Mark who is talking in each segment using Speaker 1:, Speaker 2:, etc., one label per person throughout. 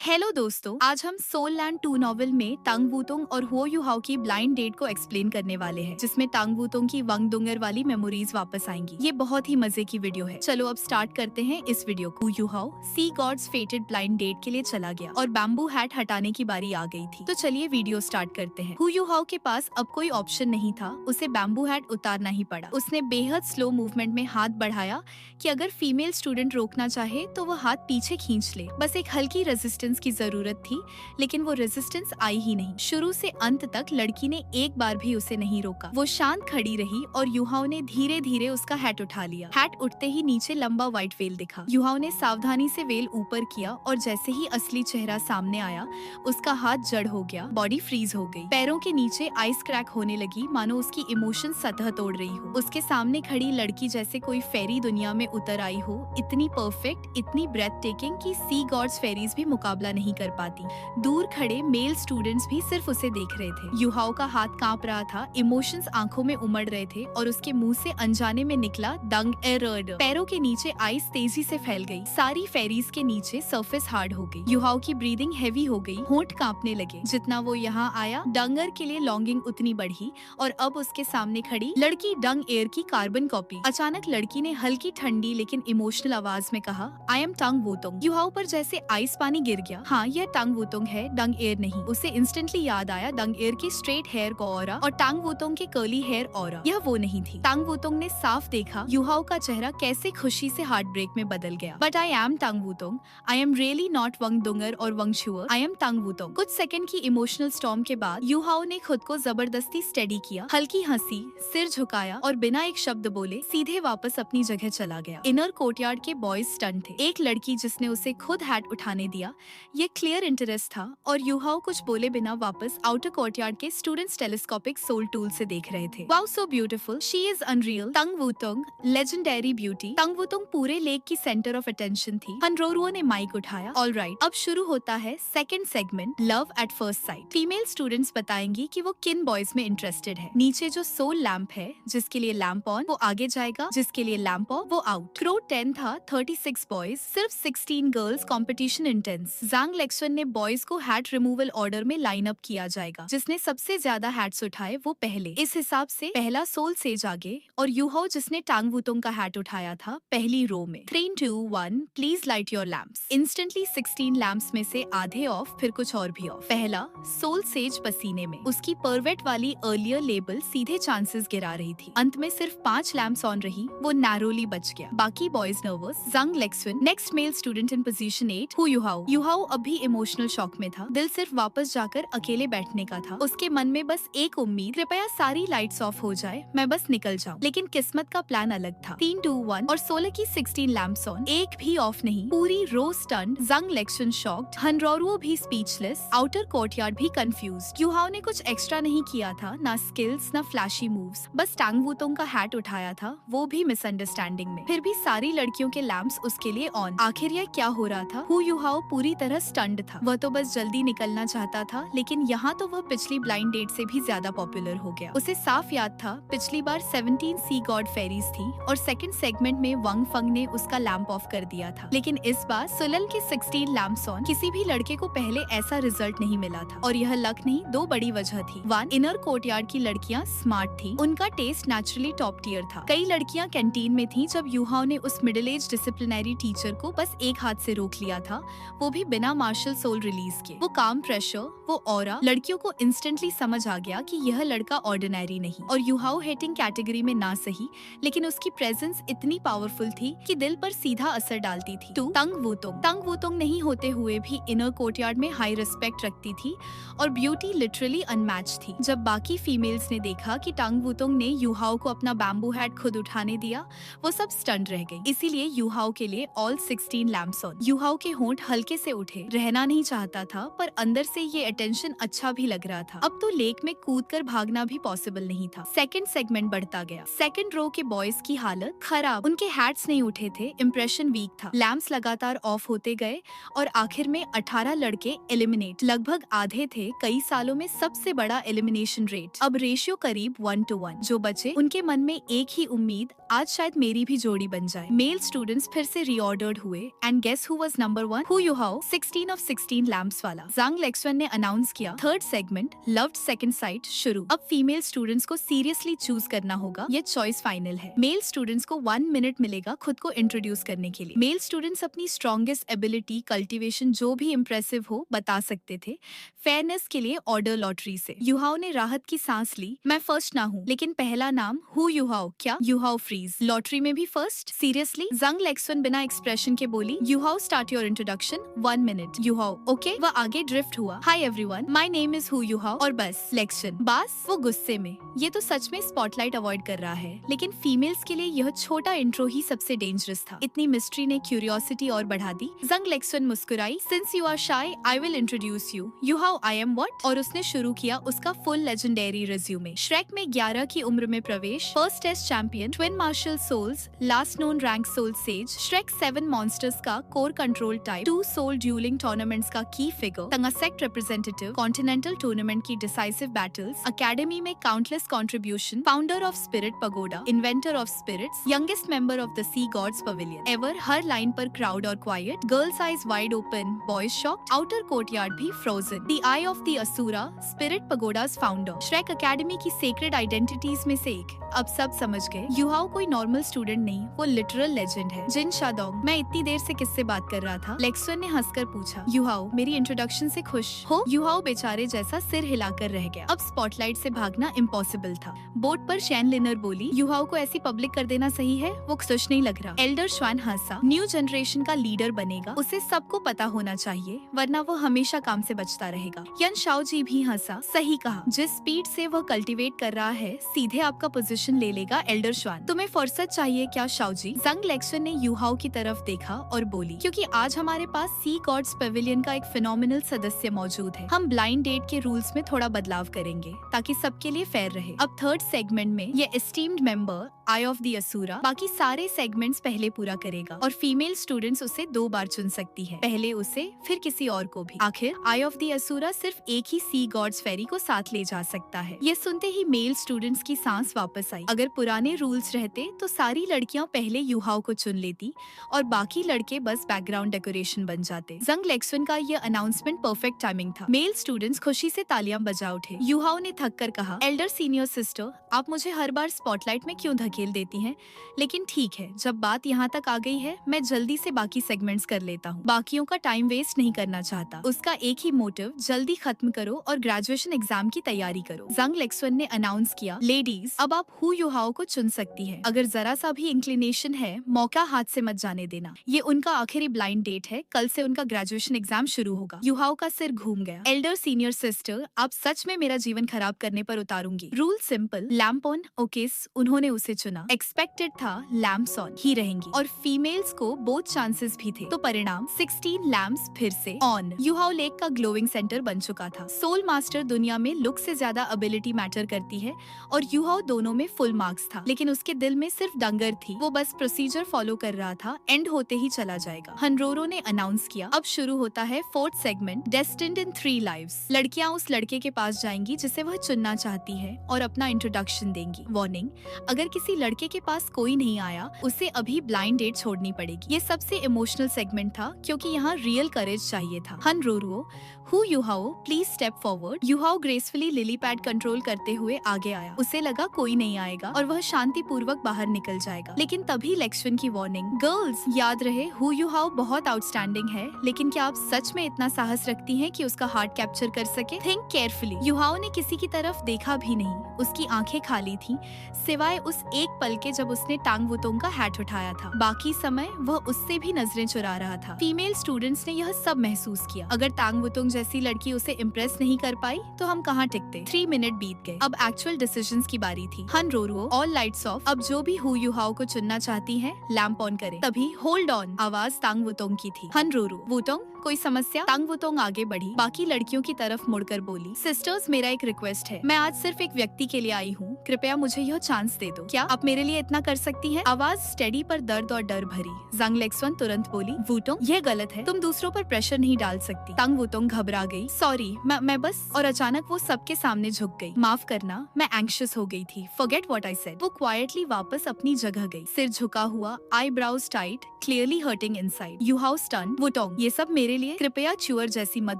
Speaker 1: Hello दोस्तों, आज हम सोल लैंड 2 नॉवेल में तांग वूतोंग और हो यूहाओ की ब्लाइंड डेट को एक्सप्लेन करने वाले हैं, जिसमें तांग वूतोंग की वंग डुंगर वाली मेमोरीज वापस आएंगी। ये बहुत ही मजे की वीडियो है। चलो अब स्टार्ट करते हैं इस वीडियो को। हू यूहाओ सी गॉड्स फेटेड ब्लाइंड डेट के लिए चला गया और बैम्बू हैट हटाने की बारी आ गई थी। तो चलिए वीडियो स्टार्ट करते हैं। हू यूहाओ के पास अब कोई ऑप्शन नहीं था, उसे बैम्बू हैट उतारना ही पड़ा। उसने बेहद स्लो मूवमेंट में हाथ बढ़ाया कि अगर फीमेल स्टूडेंट रोकना चाहे तो वो हाथ पीछे खींच ले। बस एक हल्की रेजिस्टेंस की जरूरत थी, लेकिन वो रेजिस्टेंस आई ही नहीं। शुरू से अंत तक लड़की ने एक बार भी उसे नहीं रोका। वो शांत खड़ी रही और युहाओ ने धीरे धीरे उसका हैट उठा लिया। हैट उठते ही नीचे लंबा व्हाइट वेल दिखा। युहाओ ने सावधानी से वेल ऊपर किया और जैसे ही असली चेहरा सामने आया, उसका हाथ जड़ हो गया, बॉडी फ्रीज हो गई। पैरों के नीचे आइस क्रैक होने लगी, मानो उसकी इमोशन सतह तोड़ रही हो। उसके सामने खड़ी लड़की जैसे कोई फेरी दुनिया में उतर आई हो, इतनी परफेक्ट, इतनी ब्रेथ टेकिंग कि सी गॉड्स फेरीज भी मुकाबला नहीं कर पाती। दूर खड़े मेल स्टूडेंट्स भी सिर्फ उसे देख रहे थे। युहाओ का हाथ कांप रहा था, इमोशंस आंखों में उमड़ रहे थे और उसके मुंह से अनजाने में निकला दंग एरर्ड। पैरों के नीचे आइस तेजी से फैल गई। सारी फेरीज के नीचे सरफेस हार्ड हो गई। युहाओ की ब्रीदिंग हैवी हो गई, होंठ कांपने लगे। जितना वो यहाँ आया, डंगर के लिए लॉन्गिंग उतनी बढ़ी और अब उसके सामने खड़ी लड़की डंग एयर की कार्बन कॉपी। अचानक लड़की ने हल्की ठंडी लेकिन इमोशनल आवाज में कहा, आई एम तांग वूतोंग। युहाओ पर जैसे आइस पानी गिर गया। हाँ, यह तांग वूतोंग है, डंग एयर नहीं। उसे इंस्टेंटली याद आया डंग एयर की स्ट्रेट हेयर का ऑरा और तांग वूतोंग के कर्ली हेयर ऑरा। यह वो नहीं थी। तांग वूतोंग ने साफ देखा युहाओ का चेहरा कैसे खुशी से हार्ट ब्रेक में बदल गया। But I am Tang Wutong, I am really not वंग डुंगर और वंग शुअर, आई एम तांग वूतोंग। कुछ सेकंड की इमोशनल स्टॉर्म के बाद युहाओ ने खुद को जबरदस्ती स्टेडी किया, हल्की हंसी, सिर झुकाया और बिना एक शब्द बोले सीधे वापस अपनी जगह चला गया। इनर कोर्टयार्ड के बॉयज स्टन थे। एक लड़की जिसने उसे खुद हैट उठाने दिया, ये क्लियर इंटरेस्ट था और युहाओ कुछ बोले बिना वापस आउटर कोर्टयार्ड के स्टूडेंट्स टेलीस्कोपिक सोल टूल से देख रहे थे। Wow, so beautiful, she is unreal, Tang Wutong, legendary beauty. Tang Wutong पूरे लेक की सेंटर ऑफ अटेंशन थी। हनरोरुओ ने माइक उठाया। ऑलराइट, अब शुरू होता है second segment, love at first sight. Female students बताएंगी कि वो किन बॉयज में इंटरेस्टेड है। नीचे जो सोल लैंप है, जिसके लिए लैंप ऑन, वो आगे जाएगा, जिसके लिए लैंप ऑफ, वो आउट। क्रो 10 था, 36 बॉयज, सिर्फ 16 गर्ल्स, कंपटीशन इंटेंस। जांग लेक्सन ने बॉयज को हैट रिमूवल ऑर्डर में लाइन अप किया जाएगा। जिसने सबसे ज्यादा हैट्स उठाए वो पहले। इस हिसाब से पहला सोल सेज आगे और युहाओ जिसने तांग वूतोंग का हैट उठाया था, पहली रो में। 3, 2, 1, please light your lamps. Instantly 16 lamps में से आधे ऑफ, फिर कुछ और भी ऑफ। पहला सोल सेज पसीने में, उसकी परवेट वाली अर्लियर लेबल सीधे चांसेस गिरा रही थी। अंत में सिर्फ 5 लैंप्स ऑन रही, वो नैरोली बच गया। बाकी boys nervous. Zhang Lexuan, next male student in position 8, Hu Yuhao. Yuhao अभी इमोशनल शॉक में था। दिल सिर्फ वापस जाकर अकेले बैठने का था। उसके मन में बस एक उम्मीद, कृपया सारी लाइट्स ऑफ हो जाए, मैं बस निकल जाऊं। लेकिन किस्मत का प्लान अलग था। 3, 2, 1 और 16 की 16 लैंप्स ऑन, एक भी ऑफ नहीं। पूरी रो स्टन्ड, जांग लेक्सन शॉक्ड, हनरोरुओ भी स्पीचलेस, आउटर कोर्टयार्ड भी कंफ्यूज्ड। युहाओ ने कुछ एक्स्ट्रा नहीं किया था, ना स्किल्स ना फ्लैशी मूव्स, बस तांग वूतोंग का हैट उठाया था, वो भी मिसअंडरस्टैंडिंग में। फिर भी सारी लड़कियों के लैंप्स उसके लिए ऑन। आखिर यह क्या हो रहा था? हू युहाओ पूरी तरह स्टन्ड था। वह तो बस जल्दी निकलना चाहता था, लेकिन यहाँ तो वह पिछली ब्लाइंड डेट से भी ज्यादा पॉपुलर हो गया। उसे साफ याद था पिछली बार 17 सी गॉड फेरीज थी और सेकंड सेगमेंट में वंग फंग ने उसका लैंप ऑफ कर दिया था। लेकिन इस बार सुलन के 16 लैंप्स ऑन। किसी भी लड़के को पहले ऐसा रिजल्ट नहीं मिला था और यह लक नहीं, दो बड़ी वजह थी। 1, इनर कोर्टयार्ड की लड़कियां स्मार्ट थी, उनका टेस्ट नेचुरली टॉप टियर था। कई लड़कियां कैंटीन में थी जब युहाओ ने उस मिडिल एज डिसिप्लिनरी टीचर को बस एक हाथ से रोक लिया था, वो भी बिना मार्शल सोल रिलीज के। वो काम प्रेशर, वो ऑरा, लड़कियों को इंस्टेंटली समझ आ गया कि यह लड़का ऑर्डिनरी नहीं। और युहाओ हेटिंग कैटेगरी में ना सही, लेकिन उसकी प्रेजेंस इतनी पावरफुल थी कि दिल पर सीधा असर डालती थी। 2, तांग वूतोंग। तांग वूतोंग नहीं होते हुए भी इनर कोर्टयार्ड में हाई रिस्पेक्ट रखती थी और ब्यूटी लिटरली अनमैच थी। जब बाकी फीमेल्स ने देखा कि तांग वूतोंग ने युहाओ को अपना बैम्बू हैट खुद उठाने दिया, वो सब स्टन्ड रह गई। इसीलिए युहाओ के लिए ऑल 16 लैंप्स ऑन। युहाओ के होंठ हल्के से उठे, रहना नहीं चाहता था पर अंदर से ये अटेंशन अच्छा भी लग रहा था। अब तो लेक में कूदकर भागना भी पॉसिबल नहीं था। सेकंड सेगमेंट बढ़ता गया। सेकंड रो के बॉयज की हालत खराब, उनके हैट्स नहीं उठे थे, इंप्रेशन वीक था। लैंप्स लगातार ऑफ होते गए और आखिर में 18 लड़के एलिमिनेट। लगभग आधे थे, कई सालों में सबसे बड़ा एलिमिनेशन रेट। अब रेशियो करीब 1 to 1। जो बचे उनके मन में एक ही उम्मीद, आज शायद मेरी भी जोड़ी बन जाए। मेल स्टूडेंट्स फिर से रीऑर्डर्ड हुए and guess who was number 1? Hu Yuhao 16 of 16 lamps वाला। जंग लेक्सवन ने अनाउंस किया third segment loved second sight शुरू। अब फीमेल स्टूडेंट्स को सीरियसली चूज करना होगा, ये चॉइस फाइनल है। मेल स्टूडेंट्स को 1 मिनट मिलेगा खुद को इंट्रोड्यूस करने के लिए। मेल स्टूडेंट्स अपनी स्ट्रॉन्गेस्ट एबिलिटी, कल्टीवेशन जो भी इम्प्रेसिव हो बता सकते थे। फेयरनेस के लिए ऑर्डर लॉटरी से युहाओ ने राहत की सांस ली। मैं फर्स्ट ना हूँ, लेकिन पहला नाम हु युहाओ। क्या युहाओ फ्रीज? लॉटरी में भी फर्स्ट? सीरियसली? जंग लेक्सवन बिना एक्सप्रेशन के बोली Yuhao start your introduction 1 minute. Yuhao okay. वह आगे ड्रिफ्ट हुआ। Hi everyone, my name is who Yuhao. और बस लेक्शन बास। वो गुस्से में ये तो सच में स्पॉटलाइट अवॉइड कर रहा है, लेकिन फीमेल्स के लिए यह छोटा इंट्रो ही सबसे डेंजरस था। इतनी मिस्ट्री ने क्यूरियोसिटी और बढ़ा दी। जंग लेक्सवन मुस्कुराई। Since you are shy I will introduce you. Yuhao I am what? और उसने शुरू किया उसका फुल लेजेंडरी रिज्यूमे। श्रेक में 11 की उम्र में प्रवेश, first test champion, twin martial souls, last known rank soul sage, Shrek 7 monsters का core control type, 2 soul duelling tournaments का की फिगर, तंगासेक्ट रिप्रेजेंटेटिव, कॉन्टिनेंटल टूर्नामेंट की डिसाइसिव बैटल्स, अकेडमी में countless contribution, founder of spirit pagoda, inventor of spirits, youngest member of the sea gods pavilion ever. हर line पर crowd और quiet, girls eyes wide open, boys shocked, outer courtyard भी frozen. The eye of the Asura, spirit pagodas founder, Shrek academy की sacred identities में से एक। अब सब समझ गए युहाओ कोई नॉर्मल स्टूडेंट नहीं, वो लिटरल लेजेंड है। जिन शादोंग, मैं इतनी देर से किससे बात कर रहा था? लेक्सवन ने हंसकर पूछा। युहाओ मेरी इंट्रोडक्शन से खुश हो? युहाओ बेचारे जैसा सिर हिलाकर रह गया। अब स्पॉटलाइट से भागना इम्पॉसिबल था। बोर्ड पर शैन लिनर बोली युहाओ को ऐसी पब्लिक कर देना सही है? वो खुश नहीं लग रहा। एल्डर श्वान हंसा। न्यू जनरेशन का लीडर बनेगा, उसे सबको पता होना चाहिए, वरना वो हमेशा काम से बचता रहेगा। यन शाओ जी भी हंसा। सही कहा, जिस स्पीड से वह कल्टीवेट कर रहा है सीधे आपका पोजीशन ले लेगा। एल्डर श्वान तुम्हें फुर्सत चाहिए क्या शाओ जी? जंग लेक्सवन ने युहाओ की तरफ देखा और बोली क्योंकि आज हमारे पास सी गॉड्स पेविलियन का एक फिनोमिनल सदस्य मौजूद है। हम ब्लाइंड डेट के रूल्स में थोड़ा बदलाव करेंगे ताकि सबके लिए फेयर रहे। अब थर्ड सेगमेंट में ये esteemed member eye of the Asura बाकी सारे सेगमेंट्स पहले पूरा करेगा और फीमेल स्टूडेंट्स उसे 2 बार चुन सकती है, पहले उसे फिर किसी और को भी। आखिर आई ऑफ द असुरा सिर्फ एक ही सी गॉड्स फेरी को साथ ले जा सकता है। ये सुनते ही मेल स्टूडेंट्स की सांस वापस आई। अगर पुराने रूल्स रहते तो सारी लड़कियां पहले युहाओ को चुन लेती और बाकी लड़के बस बैकग्राउंड डेकोरेशन बन जाते। जंग लेक्सवन का ये अनाउंसमेंट परफेक्ट टाइमिंग था। मेल स्टूडेंट्स खुशी से तालियां बजा उठे। युहाओ ने थक कर कहा एल्डर सीनियर सिस्टर, आप मुझे हर बार स्पॉटलाइट में क्यों धकेल देती हैं? लेकिन ठीक है, जब बात यहाँ तक आ गई है मैं जल्दी से बाकी सेगमेंट्स कर लेता हूँ। बाकियों का टाइम वेस्ट नहीं करना चाहता। उसका एक ही मोटिव, जल्दी खत्म करो और ग्रेजुएशन एग्जाम की तैयारी करो। जंग लेक्सवन ने अनाउंस किया लेडीज अब आप हु युहाओ को चुन सकती है। अगर जरा सा भी इंक्लिनेशन है मौका हाथ से मत जाने देना। ये उनका आखिरी ब्लाइंड डेट है, कल से उनका ग्रेजुएशन एग्जाम शुरू होगा। युहाओ का सिर घूम गया। एल्डर सीनियर सिस्टर, आप सच में मेरा जीवन खराब करने पर उतारूंगी। Rule simple, lamp on ओकेस। उन्होंने उसे चुना। एक्सपेक्टेड था लैम्प्स ऑन ही रहेंगी और फीमेल्स को बोथ चांसेस भी थे, तो परिणाम 16 लैम्प्स फिर से ऑन। युहाओ लेक का ग्लोइंग सेंटर बन चुका था। सोल मास्टर दुनिया में लुक से ज्यादा एबिलिटी मैटर करती है और युहाओ दोनों में फुल मार्क्स था, लेकिन उसके दिल में सिर्फ डंगर थी। वो बस प्रोसीजर फॉलो कर रहा था, एंड होते ही चला जाएगा। हनरोरो ने अनाउंस किया अब शुरू होता है 4th सेगमेंट डेस्टिन्ड इन 3 लाइव्स। लड़कियां उस लड़के के पास जाएंगी जिसे वह चुनना चाहती है और अपना इंट्रोडक्शन देंगी। वार्निंग, अगर किसी लड़के के पास कोई नहीं आया उसे अभी ब्लाइंड डेट छोड़नी पड़ेगी। ये सबसे इमोशनल सेगमेंट था क्योंकि यहाँ रियल करेज चाहिए था। हनरोरो, Hu Yuhao please step forward. Yuhao gracefully lily pad control करते हुए आगे आया। उसे लगा कोई नहीं आएगा और वह शांति पूर्वक बाहर निकल जाएगा, लेकिन तभी लेक्सवन की वार्निंग, गर्ल्स याद रहे हु युहाओ बहुत आउटस्टैंडिंग है, लेकिन क्या आप सच में इतना साहस रखती हैं कि उसका हार्ट कैप्चर कर सके? Think carefully. युहाओ ने किसी की तरफ देखा भी नहीं, उसकी आंखें खाली थी सिवाय उस एक पल के जब उसने टांग वुतोंग का हैट उठाया था। बाकी समय वह उससे भी नजरें चुरा रहा था। फीमेल स्टूडेंट्स ने यह सब महसूस किया। अगर टांग वुतोंग जैसी लड़की उसे इम्प्रेस नहीं कर पाई तो हम कहाँ टिकते। 3 मिनट बीत गए। अब एक्चुअल डिसीजंस की बारी थी। हनरोरो, ऑल लाइट्स ऑफ। अब जो भी हु युहाओ को चुनना चाहती है लैंप ऑन करे। तभी होल्ड ऑन आवाज टांग वुतोंग की थी। हनरोरो, वुतोंग कोई समस्या? तांग वुतोंग आगे बढ़ी, बाकी लड़कियों की तरफ मुड़कर बोली, सिस्टर्स मेरा एक रिक्वेस्ट है, मैं आज सिर्फ एक व्यक्ति के लिए आई हूँ, कृपया मुझे यह चांस दे दो। क्या आप मेरे लिए इतना कर सकती हैं? आवाज स्टेडी पर दर्द और डर भरी। जांग लेक्सवन तुरंत बोली, वुतोंग यह गलत है, तुम दूसरों पर प्रेशर नहीं डाल सकती। तांग वुतोंग घबरा गई, सॉरी मैं बस। और अचानक वो सबके सामने झुक गई, माफ करना, मैं एंग्शियस हो गई थी, फॉरगेट व्हाट आई सेड। वो क्वाइटली वापस अपनी जगह गई, सिर झुका हुआ, eyebrows tight, clearly hurting inside. Yuhao stunned. Wutong ये सब मेरे लिए? कृपया चुअर जैसी मत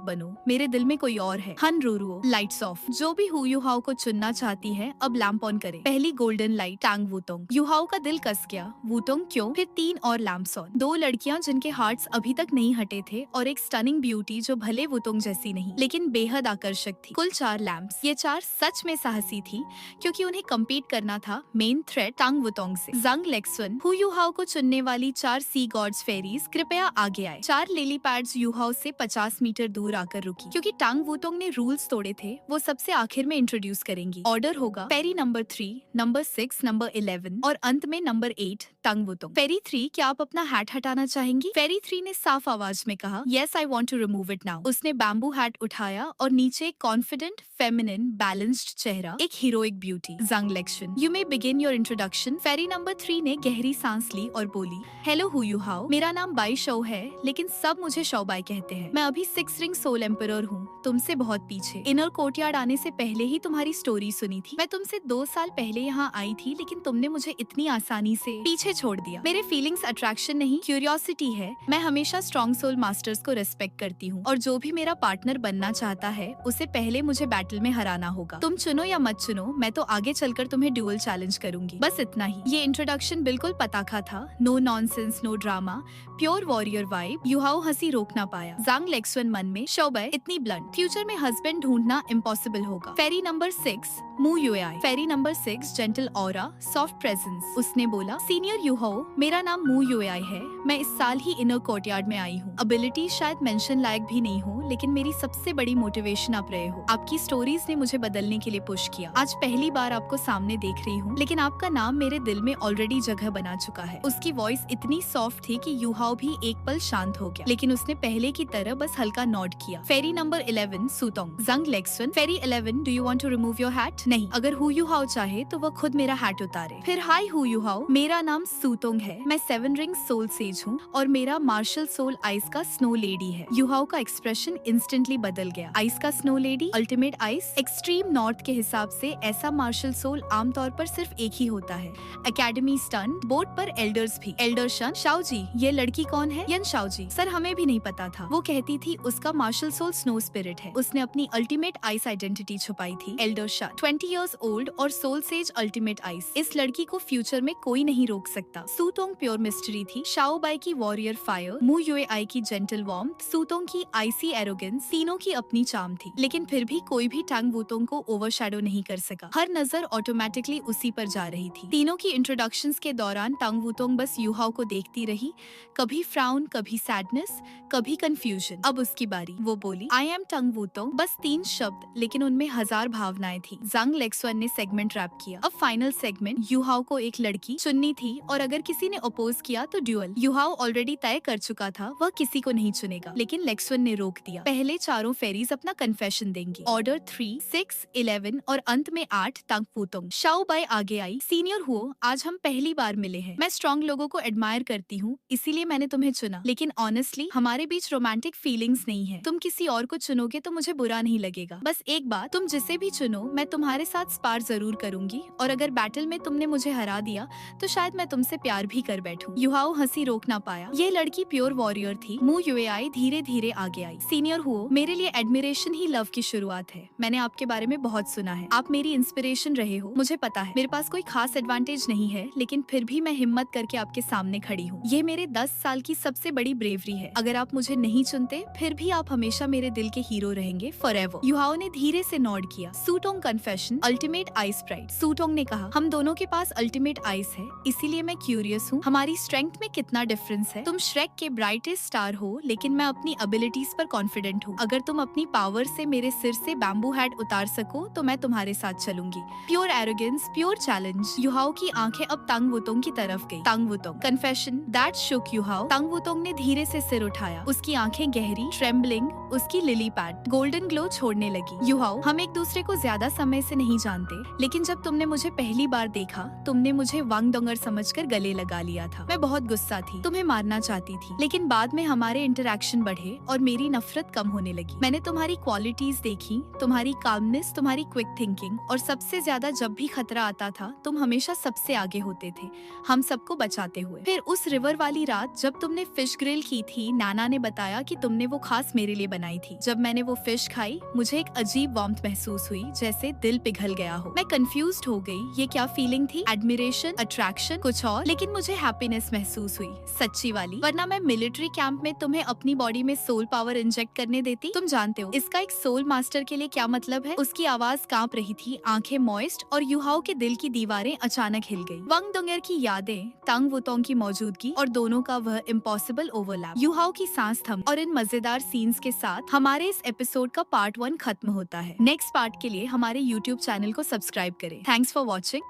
Speaker 1: बनो, मेरे दिल में कोई और है। हन रुरुओ, लाइट्स ऑफ। जो भी हु युहाओ को चुनना चाहती है अब लैंप ऑन करे। पहली गोल्डन लाइट। टांग वुतोंग। युहाओ का दिल कस गया। वुतोंग क्यों? फिर 3 और लैंप्स ऑन। 2 लड़कियां जिनके हार्ट्स अभी तक नहीं हटे थे और एक स्टनिंग ब्यूटी जो भले वुतोंग जैसी नहीं लेकिन बेहद आकर्षक थी। कुल 4 लैंप्स। ये 4 सच में साहसी थी क्योंकि उन्हें कम्पीट करना था मेन थ्रेट टांग वुतोंग से। जांग लेक्सवन, हु युहाओ को चुनने वाली 4 सी गॉड्स फेरीज कृपया आगे आए। 4 लिली पैड्स युहाओ से 50 मीटर दूर आकर रुकी क्योंकि टांग वुतोंग ने रूल्स तोड़े थे, वो सबसे आखिर में इंट्रोड्यूस करेंगी। ऑर्डर होगा फेरी नंबर 3, नंबर 6, नंबर 11 और अंत में नंबर 8 टांग वुतोंग। फेरी 3, क्या आप अपना हैट हटाना चाहेंगी? फेरी 3 ने साफ आवाज में कहा, yes I want to remove it now. उसने बैम्बू हैट उठाया और नीचे कॉन्फिडेंट, फेमिनिन, बैलेंस्ड चेहरा, एक heroic beauty. Zhang Lexuan, you may begin your introduction. Fairy number 3 ने गहरी सांस ली और बोली, हेलो हु युहाओ, मेरा नाम बाई शो है लेकिन सब मुझे शौबाई कहते हैं। मैं अभी 6 रिंग सोल एम्परर हूँ, तुमसे बहुत पीछे। इनर कोर्टयार्ड आने से पहले ही तुम्हारी स्टोरी सुनी थी। मैं तुमसे 2 साल पहले यहाँ आई थी लेकिन तुमने मुझे इतनी आसानी से पीछे छोड़ दिया। मेरे फीलिंग्स अट्रैक्शन नहीं, क्यूरियोसिटी है। मैं हमेशा स्ट्रॉन्ग सोल मास्टर्स को रेस्पेक्ट करती हूँ और जो भी मेरा पार्टनर बनना चाहता है उसे पहले मुझे बैटल में हराना होगा। तुम चुनो या मत चुनो, मैं तो आगे चलकर तुम्हें ड्यूअल चैलेंज करूंगी। बस इतना ही। ये इंट्रोडक्शन बिल्कुल पताखा था, no nonsense, no drama, pure warrior vibe. Yuhao हंसी रोक ना पाया। जांग लेक्सवन मन में, शौबय इतनी ब्लंट, फ्यूचर में हस्बैंड ढूंढना इम्पॉसिबल होगा। Fairy number 6, Mu Yuai. Fairy number 6, gentle aura, soft presence. उसने बोला, सीनियर युहाओ, मेरा नाम मू युएआई है, मैं इस साल ही इनर कोर्टयार्ड में आई हूँ। एबिलिटी शायद मेंशन लायक भी नहीं हो लेकिन मेरी सबसे बड़ी मोटिवेशन आप रहे हो। आपकी स्टोरीज ने मुझे बदलने के लिए पुश किया। आज पहली बार आपको सामने देख रही हूँ लेकिन आपका नाम मेरे दिल में ऑलरेडी जगह बना चुका है। उसकी वॉइस इतनी सॉफ्ट थी कि युहाओ भी एक पल शांत हो गया लेकिन उसने पहले की तरह बस हल्का नॉड किया। Fairy number 11, Sutong. Zhang Lexuan, fairy 11, do you want to remove your hat? नहीं, अगर हु युहाओ चाहे तो वो खुद मेरा हैट उतारे। फिर हाय हु युहाओ, मेरा नाम सुतोंग है, मैं 7 रिंग सोल सेज हूँ और मेरा मार्शल सोल आइस का स्नो लेडी है। युहाओ का एक्सप्रेशन इंस्टेंटली बदल गया। आइस का snow lady, ultimate ice, extreme north के हिसाब से ऐसा मार्शल सोल आमतौर पर सिर्फ एक ही होता है। एकेडमी स्टन, बोर्ड पर एल्डर्स भी। एल्डर शन, शाओ जी, ये लड़की कौन है? यन शाओ जी, सर हमें भी नहीं पता था। वो कहती थी उसका मार्शल सोल स्नो स्पिरिट है। उसने अपनी अल्टीमेट आइस आइडेंटिटी छुपाई थी। एल्डर शन, 20 इयर्स ओल्ड और सोल सेज अल्टीमेट आइस। इस लड़की को फ्यूचर में कोई नहीं रोक सकता। सुतोंग प्योर मिस्ट्री थी। शाओ बाई की वॉरियर फायर, मू युएआई की जेंटल वार्मथ, सुतोंग की आइसी एरोगेंस, तीनों की अपनी चार्म थी लेकिन फिर भी कोई भी टांग वुतोंग को ओवरशैडो नहीं कर सका। हर नजर ऑटोमेटिकली उसी पर जा रही थी। तीनों की इंट्रोडक्शंस के दौरान टांग वुतोंग बस युहाओ को देखती रही, कभी फ्राउन, कभी सैडनेस, कभी कंफ्यूजन। अब उसकी बारी। वो बोली, आई एम टांग वुतोंग। बस 3 शब्द लेकिन उनमें हजार भावनाएं थी। जांग लेक्सवन ने सेगमेंट रैप किया। अब फाइनल सेगमेंट। युहाओ को एक लड़की चुननी थी और अगर किसी ने अपोज किया तो ड्यूअल। युहाओ ऑलरेडी तय कर चुका था वह किसी को नहीं चुनेगा लेकिन लेक्सवन ने रोक दिया। पहले चारों फेरीज अपना कन्फेशन देंगी। ऑर्डर 3, 6, 11 और अंत में 8 टांग वुतोंग। शाओ बाई आगे आई। सीनियर हुओ, आज हम पहली बार मिले हैं। मैं स्ट्रॉन्ग लोगों को एडमायर करती हूँ इसीलिए मैंने तुम्हें चुना लेकिन ऑनेस्टली हमारे बीच रोमांटिक फीलिंग्स नहीं है। तुम किसी और को चुनोगे तो मुझे बुरा नहीं लगेगा। बस एक बात, तुम जिसे भी चुनो मैं तुम्हारे साथ स्पार जरूर करूंगी और अगर बैटल में तुमने मुझे हरा दिया तो शायद मैं तुमसे प्यार भी कर बैठूं। युहाओ हंसी रोक ना पाया। ये लड़की प्योर वॉरियर थी। मू युएआई धीरे धीरे आगे आई। सीनियर हुओ, मेरे लिए एडमिरेशन ही लव की शुरुआत है। मैंने आपके बारे में बहुत सुना है, आप मेरी इंस्पिरेशन रहे हो। मुझे पता है मेरे पास कोई खास एडवांटेज नहीं है लेकिन फिर भी मैं हिम्मत करके आपके सामने खड़ी हूँ। ये मेरे 10 साल की सबसे बड़ी ब्रेवरी है। अगर आप मुझे नहीं चुनते फिर भी आप हमेशा मेरे दिल के हीरो रहेंगे फॉरएवर। युहाओ ने धीरे से नॉड किया। सुतोंग कन्फेशन, अल्टीमेट आइस प्राइड। सुतोंग ने कहा, हम दोनों के पास अल्टीमेट आइस है इसीलिए मैं क्यूरियस हूँ हमारी स्ट्रेंथ में कितना डिफरेंस है। तुम श्रेक के ब्राइटेस्ट स्टार हो लेकिन मैं अपनी एबिलिटीज पर कॉन्फिडेंट हूँ। अगर तुम अपनी पावर से मेरे सिर से बैम्बू हैट उतार सको तो मैं तुम्हारे साथ चलूंगी। Pure arrogance, pure challenge. Yuhao की आंखें अब टांग वुतोंग की तरफ गई। Tang Wutong confession, that shook Yuhao. Tang Wutong ने धीरे से सिर उठाया। उसकी आंखें गहरी, ट्रेम्बलिंग, उसकी लिली पैड गोल्डन ग्लो छोड़ने लगी। युहाओ, हम एक दूसरे को ज्यादा समय से नहीं जानते, लेकिन जब तुमने मुझे पहली बार देखा, तुमने मुझे वांग डोंगर समझकर गले लगा लिया था। मैं बहुत गुस्सा थी, तुम्हें मारना चाहती थी, लेकिन बाद में हमारे इंटरेक्शन बढ़े और मेरी नफरत कम होने लगी। मैंने तुम्हारी क्वालिटीज देखी, तुम्हारी कामनेस, तुम्हारी क्विक थिंकिंग, और सबसे ज्यादा जब भी खतरा आता था तुम हमेशा सबसे आगे होते थे, हम सबको बचाते हुए। फिर उस रिवर वाली रात जब तुमने फिश ग्रिल की थी, नाना ने बताया कि तुमने वो खास मेरे लिए बनाई थी। जब मैंने वो फिश खाई, मुझे एक अजीब वार्मथ महसूस हुई, जैसे दिल पिघल गया हो। मैं कंफ्यूज्ड हो गई, ये क्या फीलिंग थी? एडमिरेशन, अट्रैक्शन, कुछ और? लेकिन मुझे हैप्पीनेस महसूस हुई, सच्ची वाली। वरना मैं मिलिट्री कैंप में तुम्हें अपनी बॉडी में सोल पावर इंजेक्ट करने देती? तुम जानते हो इसका एक सोल मास्टर के लिए क्या मतलब है? उसकी आवाज कांप रही थी, आंखें मॉइस्ट, और युहाओ के दिल की दीवारें अचानक हिल गई। वांग डोंगर की यादें, तांग वुतोंग की मौजूदगी और दोनों का वह इम्पॉसिबल ओवरलैप। युहाओ की सांस थम, और इन मजेदार सीन्स के साथ हमारे इस एपिसोड का पार्ट 1 खत्म होता है। नेक्स्ट पार्ट के लिए हमारे YouTube चैनल को सब्सक्राइब करें। Thanks for watching.